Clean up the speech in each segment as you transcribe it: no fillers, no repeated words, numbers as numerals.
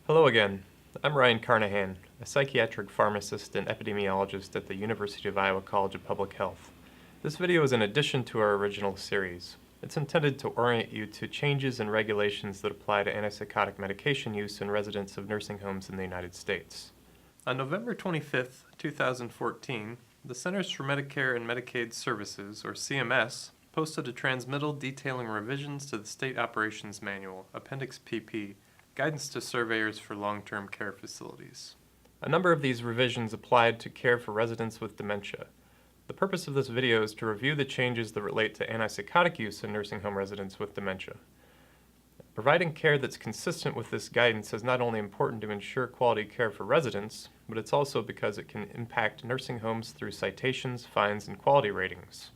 Hello again. I'm Ryan Carnahan, a psychiatric pharmacist and epidemiologist at the University of Iowa College of Public Health. This video is an addition to our original series. It's intended to orient you to changes and regulations that apply to antipsychotic medication use in residents of nursing homes in the United States. On November 25, 2014, the Centers for Medicare and Medicaid Services, or CMS, posted a transmittal detailing revisions to the State Operations Manual, Appendix PP, Guidance to Surveyors for Long-Term Care Facilities. A number of these revisions applied to care for residents with dementia. The purpose of this video is to review the changes that relate to antipsychotic use in nursing home residents with dementia. Providing care that's consistent with this guidance is not only important to ensure quality care for residents, but it's also because it can impact nursing homes through citations, fines, and quality ratings.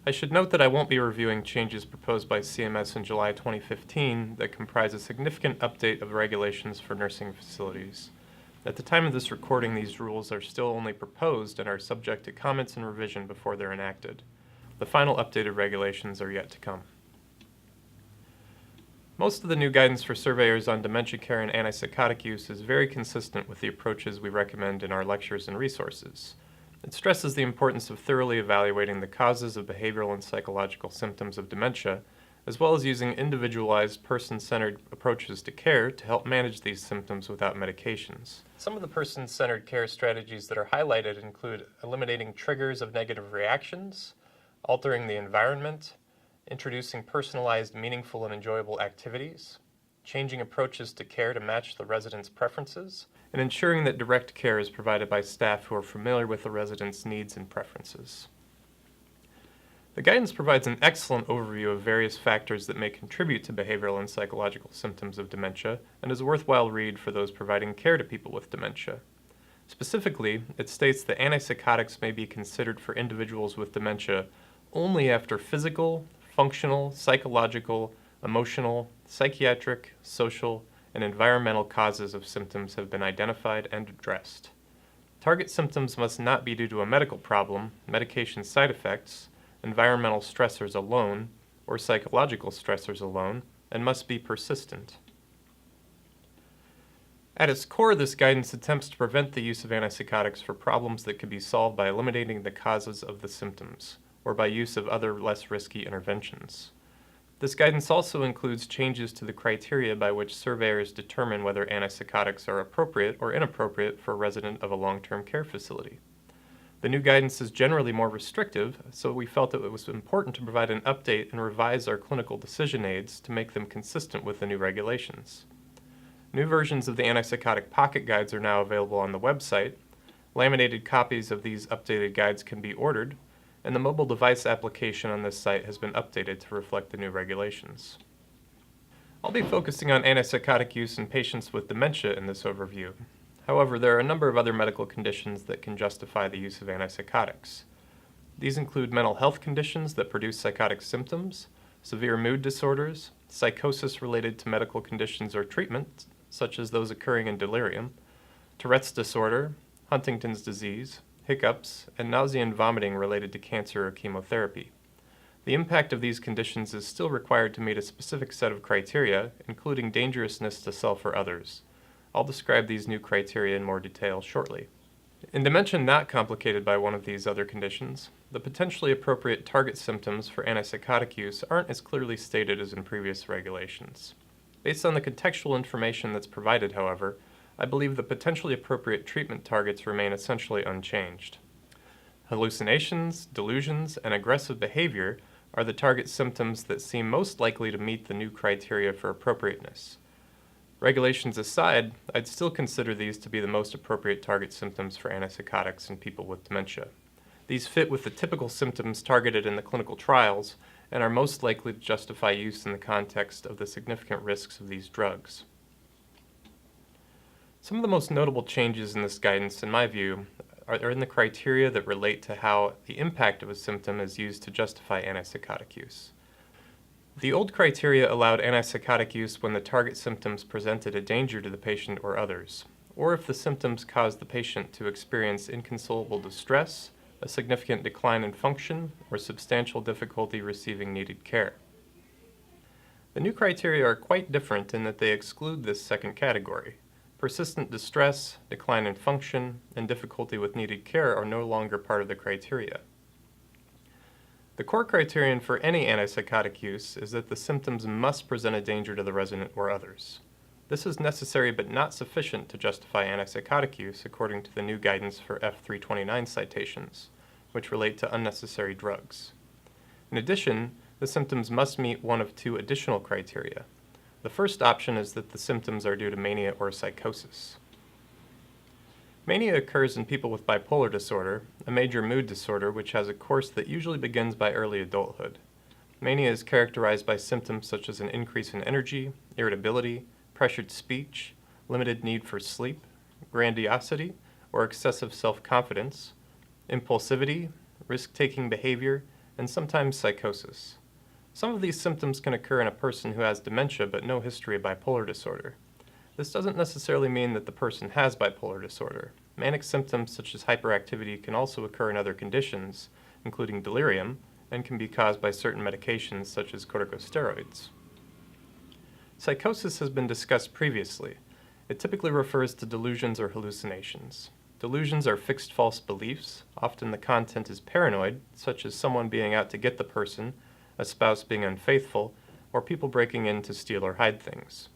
I should note that I won't be reviewing changes proposed by CMS in July 2015 that comprise a significant update of regulations for nursing facilities. At the time of this recording, these rules are still only proposed and are subject to comments and revision before they're enacted. The final updated regulations are yet to come. Most of the new guidance for surveyors on dementia care and antipsychotic use is very consistent with the approaches we recommend in our lectures and resources. It stresses the importance of thoroughly evaluating the causes of behavioral and psychological symptoms of dementia, as well as using individualized, person-centered approaches to care to help manage these symptoms without medications. Some of the person-centered care strategies that are highlighted include eliminating triggers of negative reactions, altering the environment, introducing personalized, meaningful, and enjoyable activities, changing approaches to care to match the resident's preferences, and ensuring that direct care is provided by staff who are familiar with the resident's needs and preferences. The guidance provides an excellent overview of various factors that may contribute to behavioral and psychological symptoms of dementia and is a worthwhile read for those providing care to people with dementia. Specifically, it states that antipsychotics may be considered for individuals with dementia only after physical, functional, psychological, emotional, psychiatric, social, and environmental causes of symptoms have been identified and addressed. Target symptoms must not be due to a medical problem, medication side effects, environmental stressors alone, or psychological stressors alone, and must be persistent. At its core, this guidance attempts to prevent the use of antipsychotics for problems that could be solved by eliminating the causes of the symptoms, or by use of other less risky interventions. This guidance also includes changes to the criteria by which surveyors determine whether antipsychotics are appropriate or inappropriate for a resident of a long-term care facility. The new guidance is generally more restrictive, so we felt that it was important to provide an update and revise our clinical decision aids to make them consistent with the new regulations. New versions of the antipsychotic pocket guides are now available on the website. Laminated copies of these updated guides can be ordered, and the mobile device application on this site has been updated to reflect the new regulations. I'll be focusing on antipsychotic use in patients with dementia in this overview. However, there are a number of other medical conditions that can justify the use of antipsychotics. These include mental health conditions that produce psychotic symptoms, severe mood disorders, psychosis related to medical conditions or treatment, such as those occurring in delirium, Tourette's disorder, Huntington's disease, hiccups, and nausea and vomiting related to cancer or chemotherapy. The impact of these conditions is still required to meet a specific set of criteria, including dangerousness to self or others. I'll describe these new criteria in more detail shortly. In dementia not complicated by one of these other conditions, the potentially appropriate target symptoms for antipsychotic use aren't as clearly stated as in previous regulations. Based on the contextual information that's provided, however, I believe the potentially appropriate treatment targets remain essentially unchanged. Hallucinations, delusions, and aggressive behavior are the target symptoms that seem most likely to meet the new criteria for appropriateness. Regulations aside, I'd still consider these to be the most appropriate target symptoms for antipsychotics in people with dementia. These fit with the typical symptoms targeted in the clinical trials and are most likely to justify use in the context of the significant risks of these drugs. Some of the most notable changes in this guidance, in my view, are in the criteria that relate to how the impact of a symptom is used to justify antipsychotic use. The old criteria allowed antipsychotic use when the target symptoms presented a danger to the patient or others, or if the symptoms caused the patient to experience inconsolable distress, a significant decline in function, or substantial difficulty receiving needed care. The new criteria are quite different in that they exclude this second category. Persistent distress, decline in function, and difficulty with needed care are no longer part of the criteria. The core criterion for any antipsychotic use is that the symptoms must present a danger to the resident or others. This is necessary but not sufficient to justify antipsychotic use according to the new guidance for F329 citations, which relate to unnecessary drugs. In addition, the symptoms must meet one of two additional criteria. The first option is that the symptoms are due to mania or psychosis. Mania occurs in people with bipolar disorder, a major mood disorder which has a course that usually begins by early adulthood. Mania is characterized by symptoms such as an increase in energy, irritability, pressured speech, limited need for sleep, grandiosity or excessive self-confidence, impulsivity, risk-taking behavior, and sometimes psychosis. Some of these symptoms can occur in a person who has dementia but no history of bipolar disorder. This doesn't necessarily mean that the person has bipolar disorder. Manic symptoms such as hyperactivity can also occur in other conditions, including delirium, and can be caused by certain medications such as corticosteroids. Psychosis has been discussed previously. It typically refers to delusions or hallucinations. Delusions are fixed false beliefs. Often the content is paranoid, such as someone being out to get the person, a spouse being unfaithful, or people breaking in to steal or hide things.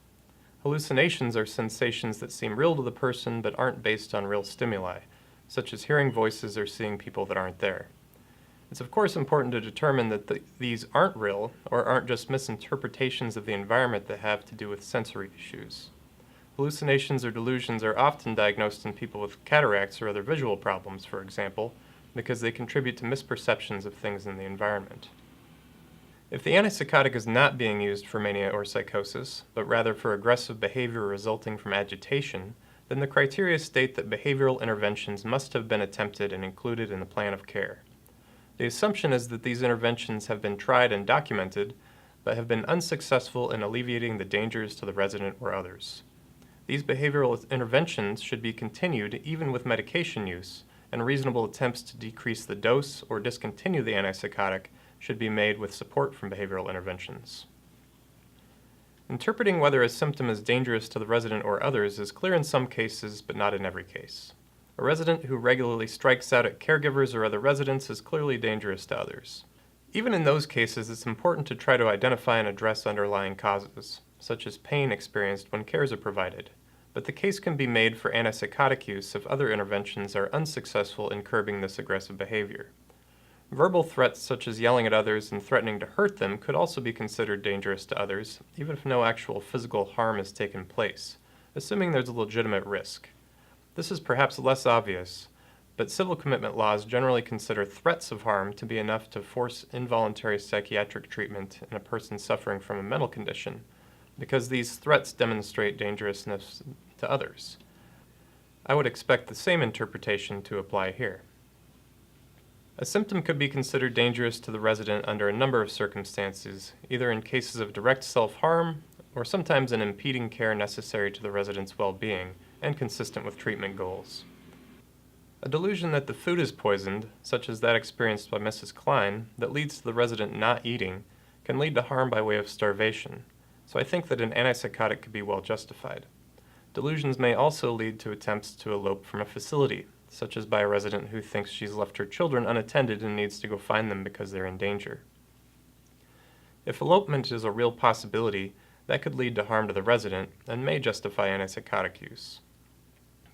Hallucinations are sensations that seem real to the person but aren't based on real stimuli, such as hearing voices or seeing people that aren't there. It's of course important to determine that these aren't real or aren't just misinterpretations of the environment that have to do with sensory issues. Hallucinations or delusions are often diagnosed in people with cataracts or other visual problems, for example, because they contribute to misperceptions of things in the environment. If the antipsychotic is not being used for mania or psychosis, but rather for aggressive behavior resulting from agitation, then the criteria state that behavioral interventions must have been attempted and included in the plan of care. The assumption is that these interventions have been tried and documented, but have been unsuccessful in alleviating the dangers to the resident or others. These behavioral interventions should be continued even with medication use, and reasonable attempts to decrease the dose or discontinue the antipsychotic should be made with support from behavioral interventions. Interpreting whether a symptom is dangerous to the resident or others is clear in some cases, but not in every case. A resident who regularly strikes out at caregivers or other residents is clearly dangerous to others. Even in those cases, it's important to try to identify and address underlying causes, such as pain experienced when cares are provided. But the case can be made for antipsychotic use if other interventions are unsuccessful in curbing this aggressive behavior. Verbal threats such as yelling at others and threatening to hurt them could also be considered dangerous to others, even if no actual physical harm has taken place, assuming there's a legitimate risk. This is perhaps less obvious, but civil commitment laws generally consider threats of harm to be enough to force involuntary psychiatric treatment in a person suffering from a mental condition, because these threats demonstrate dangerousness to others. I would expect the same interpretation to apply here. A symptom could be considered dangerous to the resident under a number of circumstances, either in cases of direct self-harm or sometimes in impeding care necessary to the resident's well-being and consistent with treatment goals. A delusion that the food is poisoned, such as that experienced by Mrs. Klein, that leads to the resident not eating, can lead to harm by way of starvation, so I think that an antipsychotic could be well justified. Delusions may also lead to attempts to elope from a facility, such as by a resident who thinks she's left her children unattended and needs to go find them because they're in danger. If elopement is a real possibility, that could lead to harm to the resident and may justify antipsychotic use.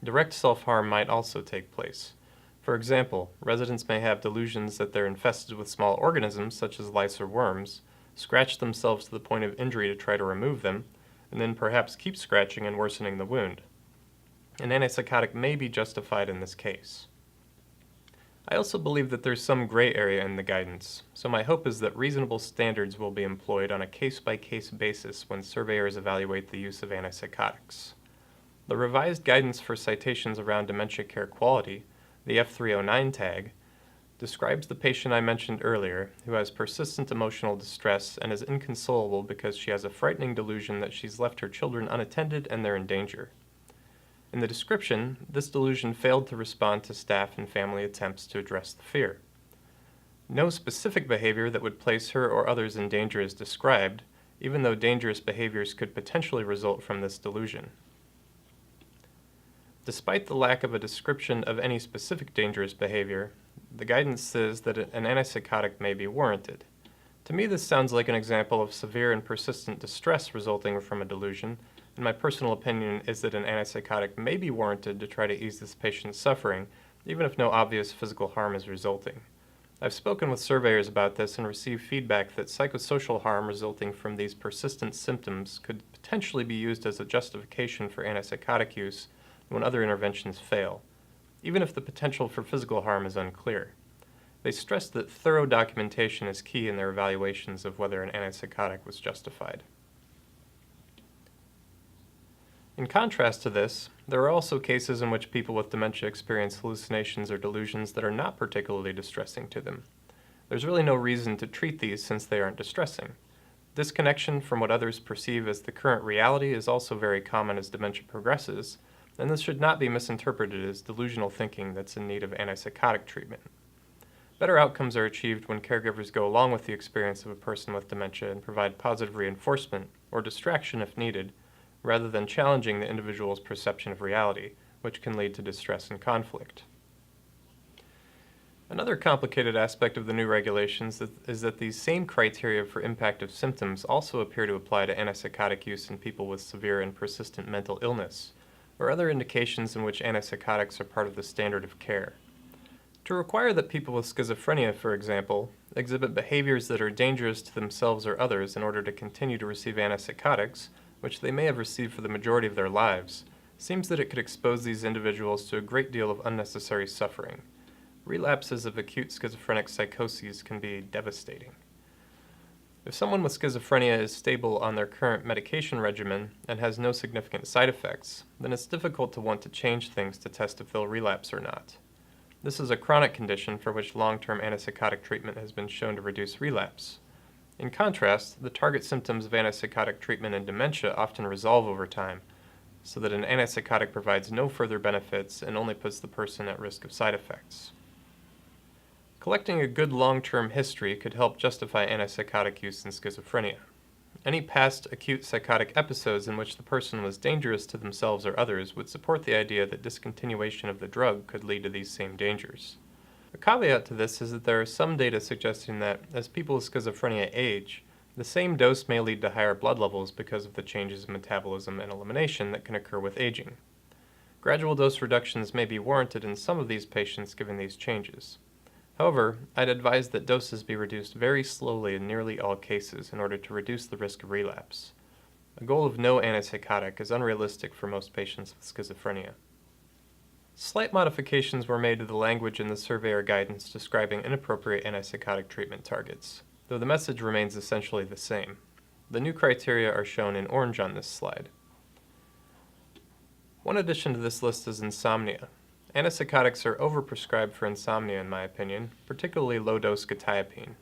Direct self-harm might also take place. For example, residents may have delusions that they're infested with small organisms such as lice or worms, scratch themselves to the point of injury to try to remove them, and then perhaps keep scratching and worsening the wound. An antipsychotic may be justified in this case. I also believe that there's some gray area in the guidance, so my hope is that reasonable standards will be employed on a case-by-case basis when surveyors evaluate the use of antipsychotics. The revised guidance for citations around dementia care quality, the F309 tag, describes the patient I mentioned earlier who has persistent emotional distress and is inconsolable because she has a frightening delusion that she's left her children unattended and they're in danger. In the description, this delusion failed to respond to staff and family attempts to address the fear. No specific behavior that would place her or others in danger is described, even though dangerous behaviors could potentially result from this delusion. Despite the lack of a description of any specific dangerous behavior, the guidance says that an antipsychotic may be warranted. To me, this sounds like an example of severe and persistent distress resulting from a delusion, and my personal opinion is that an antipsychotic may be warranted to try to ease this patient's suffering, even if no obvious physical harm is resulting. I've spoken with surveyors about this and received feedback that psychosocial harm resulting from these persistent symptoms could potentially be used as a justification for antipsychotic use when other interventions fail, even if the potential for physical harm is unclear. They stress that thorough documentation is key in their evaluations of whether an antipsychotic was justified. In contrast to this, there are also cases in which people with dementia experience hallucinations or delusions that are not particularly distressing to them. There's really no reason to treat these since they aren't distressing. Disconnection from what others perceive as the current reality is also very common as dementia progresses, and this should not be misinterpreted as delusional thinking that's in need of antipsychotic treatment. Better outcomes are achieved when caregivers go along with the experience of a person with dementia and provide positive reinforcement, or distraction if needed, rather than challenging the individual's perception of reality, which can lead to distress and conflict. Another complicated aspect of the new regulations is that these same criteria for impact of symptoms also appear to apply to antipsychotic use in people with severe and persistent mental illness, or other indications in which antipsychotics are part of the standard of care. To require that people with schizophrenia, for example, exhibit behaviors that are dangerous to themselves or others in order to continue to receive antipsychotics, which they may have received for the majority of their lives, seems that it could expose these individuals to a great deal of unnecessary suffering. Relapses of acute schizophrenic psychoses can be devastating. If someone with schizophrenia is stable on their current medication regimen and has no significant side effects, then it's difficult to want to change things to test if they'll relapse or not. This is a chronic condition for which long-term antipsychotic treatment has been shown to reduce relapse. In contrast, the target symptoms of antipsychotic treatment in dementia often resolve over time, so that an antipsychotic provides no further benefits and only puts the person at risk of side effects. Collecting a good long-term history could help justify antipsychotic use in schizophrenia. Any past acute psychotic episodes in which the person was dangerous to themselves or others would support the idea that discontinuation of the drug could lead to these same dangers. A caveat to this is that there are some data suggesting that, as people with schizophrenia age, the same dose may lead to higher blood levels because of the changes in metabolism and elimination that can occur with aging. Gradual dose reductions may be warranted in some of these patients given these changes. However, I'd advise that doses be reduced very slowly in nearly all cases in order to reduce the risk of relapse. A goal of no antipsychotic is unrealistic for most patients with schizophrenia. Slight modifications were made to the language in the surveyor guidance describing inappropriate antipsychotic treatment targets, though the message remains essentially the same. The new criteria are shown in orange on this slide. One addition to this list is insomnia. Antipsychotics are overprescribed for insomnia in my opinion, particularly low-dose quetiapine.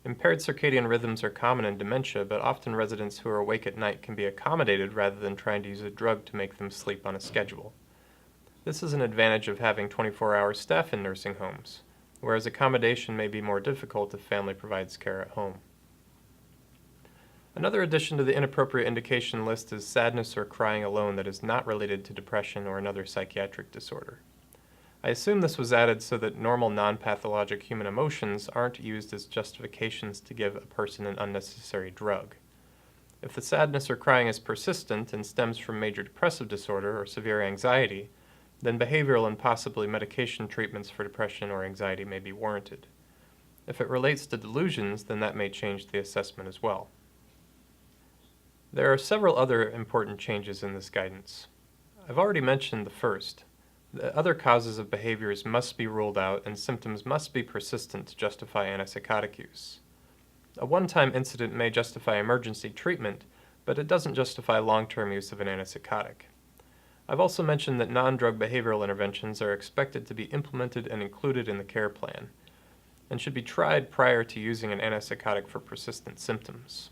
Impaired circadian rhythms are common in dementia, but often residents who are awake at night can be accommodated rather than trying to use a drug to make them sleep on a schedule. This is an advantage of having 24-hour staff in nursing homes, whereas accommodation may be more difficult if family provides care at home. Another addition to the inappropriate indication list is sadness or crying alone that is not related to depression or another psychiatric disorder. I assume this was added so that normal non-pathologic human emotions aren't used as justifications to give a person an unnecessary drug. If the sadness or crying is persistent and stems from major depressive disorder or severe anxiety, then behavioral and possibly medication treatments for depression or anxiety may be warranted. If it relates to delusions, then that may change the assessment as well. There are several other important changes in this guidance. I've already mentioned the first. The other causes of behaviors must be ruled out and symptoms must be persistent to justify antipsychotic use. A one-time incident may justify emergency treatment, but it doesn't justify long-term use of an antipsychotic. I've also mentioned that non-drug behavioral interventions are expected to be implemented and included in the care plan, and should be tried prior to using an antipsychotic for persistent symptoms.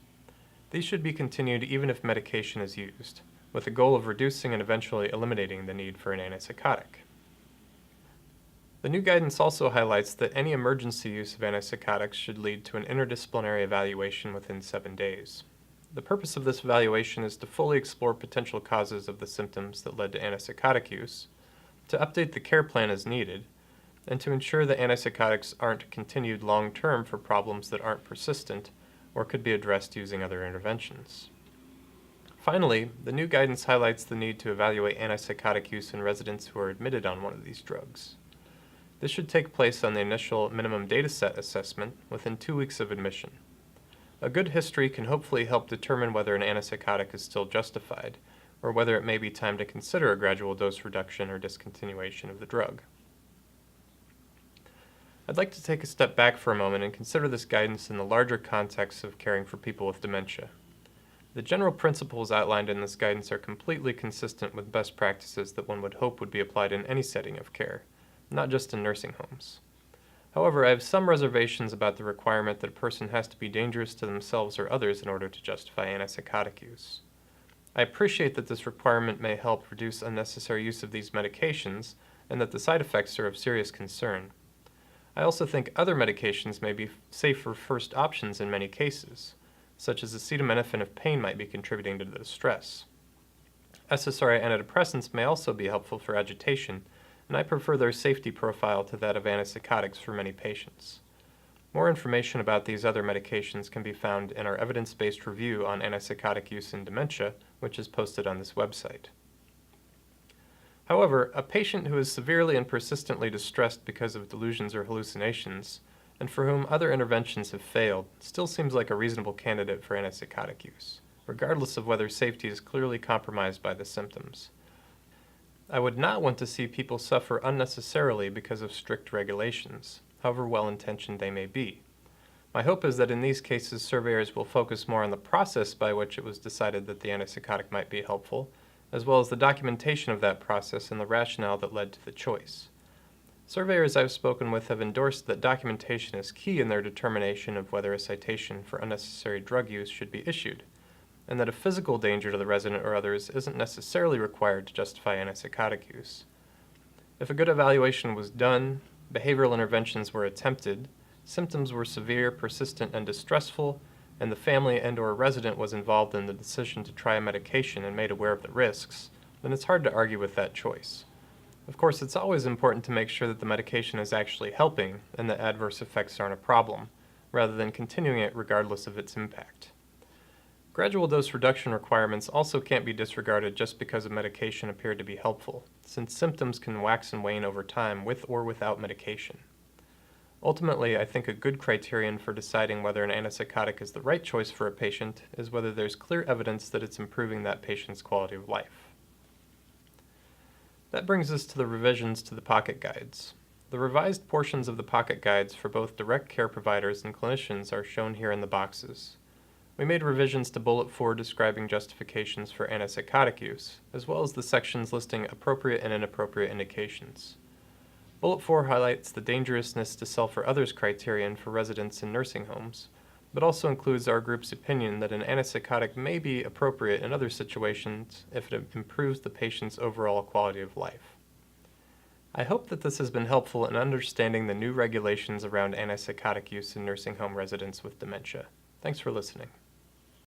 These should be continued even if medication is used, with the goal of reducing and eventually eliminating the need for an antipsychotic. The new guidance also highlights that any emergency use of antipsychotics should lead to an interdisciplinary evaluation within 7 days. The purpose of this evaluation is to fully explore potential causes of the symptoms that led to antipsychotic use, to update the care plan as needed, and to ensure that antipsychotics aren't continued long-term for problems that aren't persistent or could be addressed using other interventions. Finally, the new guidance highlights the need to evaluate antipsychotic use in residents who are admitted on one of these drugs. This should take place on the initial minimum dataset assessment within 2 weeks of admission. A good history can hopefully help determine whether an antipsychotic is still justified, or whether it may be time to consider a gradual dose reduction or discontinuation of the drug. I'd like to take a step back for a moment and consider this guidance in the larger context of caring for people with dementia. The general principles outlined in this guidance are completely consistent with best practices that one would hope would be applied in any setting of care, not just in nursing homes. However, I have some reservations about the requirement that a person has to be dangerous to themselves or others in order to justify antipsychotic use. I appreciate that this requirement may help reduce unnecessary use of these medications and that the side effects are of serious concern. I also think other medications may be safer first options in many cases, such as acetaminophen if pain might be contributing to the stress. SSRI antidepressants may also be helpful for agitation, and I prefer their safety profile to that of antipsychotics for many patients. More information about these other medications can be found in our evidence-based review on antipsychotic use in dementia, which is posted on this website. However, a patient who is severely and persistently distressed because of delusions or hallucinations, and for whom other interventions have failed, still seems like a reasonable candidate for antipsychotic use, regardless of whether safety is clearly compromised by the symptoms. I would not want to see people suffer unnecessarily because of strict regulations, however well-intentioned they may be. My hope is that in these cases, surveyors will focus more on the process by which it was decided that the antipsychotic might be helpful, as well as the documentation of that process and the rationale that led to the choice. Surveyors I've spoken with have endorsed that documentation is key in their determination of whether a citation for unnecessary drug use should be issued, and that a physical danger to the resident or others isn't necessarily required to justify antipsychotic use. If a good evaluation was done, behavioral interventions were attempted, symptoms were severe, persistent, and distressful, and the family and/or resident was involved in the decision to try a medication and made aware of the risks, then it's hard to argue with that choice. Of course, it's always important to make sure that the medication is actually helping and that adverse effects aren't a problem, rather than continuing it regardless of its impact. Gradual dose reduction requirements also can't be disregarded just because a medication appeared to be helpful, since symptoms can wax and wane over time with or without medication. Ultimately, I think a good criterion for deciding whether an antipsychotic is the right choice for a patient is whether there's clear evidence that it's improving that patient's quality of life. That brings us to the revisions to the pocket guides. The revised portions of the pocket guides for both direct care providers and clinicians are shown here in the boxes. We made revisions to Bullet 4 describing justifications for antipsychotic use, as well as the sections listing appropriate and inappropriate indications. Bullet 4 highlights the dangerousness to self or others criterion for residents in nursing homes, but also includes our group's opinion that an antipsychotic may be appropriate in other situations if it improves the patient's overall quality of life. I hope that this has been helpful in understanding the new regulations around antipsychotic use in nursing home residents with dementia. Thanks for listening.